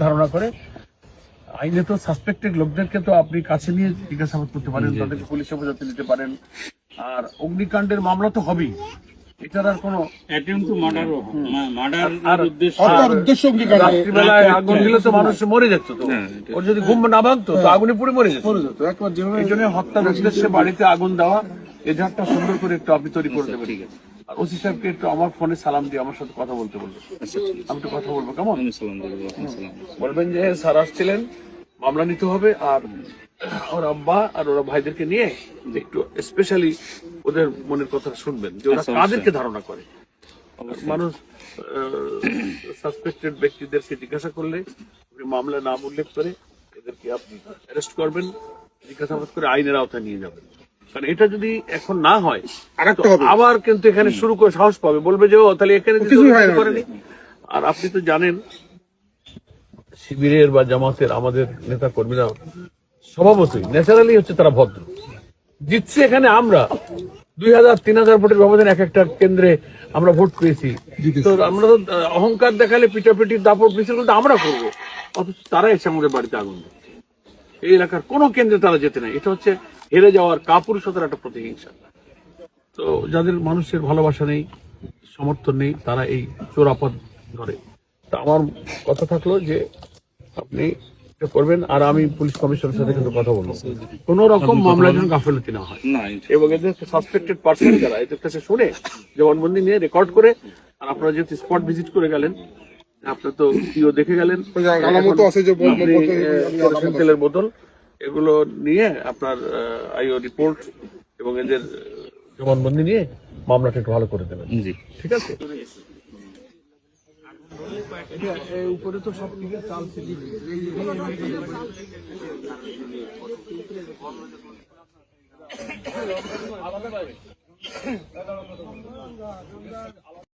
ধারণা করে, আইনে তো সাসপেক্টেড লোকদেরকে তো আপনি কাছে নিয়ে জিজ্ঞাসাবাদ করতে পারেন, তাদেরকে পুলিশ হেফাজতে নিতে পারেন। আর অগ্নিকাণ্ডের মামলা তো হবেই, এটার আর কোনো রাত্রিবেলায় আগুন দিলে তো মানুষ মরে যেত, তো ওর যদি ঘুম না ভাঙতো তো আগুনে পুড়ে মরে যেত। এই জন্য হত্যার উদ্দেশ্যে বাড়িতে আগুন দেওয়া, এজাহারটা সুন্দর করে একটু আপনি তৈরি করে দেবেন। আর ওসি সাহেবকে একটু আমার ফোনে সালাম দিয়ে আমার সাথে কথা বলতে বলবো, আমি একটু কথা বলবো, কেমন? বলবেন যে স্যার আসছিলেন, মামলা নিতে হবে, আর ওর আব্বা আর ওরা ভাইদেরকে নিয়ে একটু স্পেশালি ওদের মনের কথা শুনবেন যে ওরা কাদেরকে ধারণা করে। মানুষ সাসপেক্টেড ব্যক্তিদেরকে জিজ্ঞাসা করলে মামলা নাম উল্লেখ করে এদেরকে আপনি অ্যারেস্ট করবেন, জিজ্ঞাসাবাদ করে আইনের আওতায় নিয়ে যাবেন। কারণ এটা যদি এখন না হয় আবার কিন্তু এখানে শুরু করে সাহস পাবে, বলবে যে ও তাহলে এখানে করেনি। আর আপনি তো জানেন শিবিরের বা জামাতের আমাদের নেতা কর্মীরা স্বভাবতই ন্যাচারালি হচ্ছে তারা ভদ্র। জিতছে এখানে আমরা 2000-3000 ভোটের ব্যবধান এক একটা কেন্দ্রে আমরা ভোট পেয়েছি, তো আমরা তো অহংকার দেখালে পিটাপিটি দাপট মিছিল কিন্তু আমরা করবো, অথচ তারা এসে আমাদের বাড়িতে আগুন দিচ্ছে। এই এলাকার কোন কেন্দ্রে তারা যেতে নাই, এটা হচ্ছে হেরে যাওয়ার কাপুরুষতার একটা প্রতিহিংসা। তো যাদের মানুষের ভালোবাসা নেই, সমর্থন নেই, তারা এই চোরাপথ ধরে। তা আমার কথা থাকলো যে আপনি করবেন, আর আমি পুলিশ কমিশনের সাথে কিন্তু কথা বলবো কোন রকম মামলার জন্য গাফিলতি না হয়, এবং এদের সাসপেক্টেড পার্সন যারা এদের কাছে শুনে জবানবন্দি নিয়ে রেকর্ড করে। আর আপনারা যেহেতু স্পট ভিজিট করে গেলেন, আপনার তো প্রিয় দেখে গেলেন তেলের বোতল, এগুলো নিয়ে আপনার আইও রিপোর্ট এবং এদের জবানবন্দি নিয়ে মামলাটা একটু ভালো করে দেবেন। জি, ঠিক আছে। উপরে তো সব দিকে চাল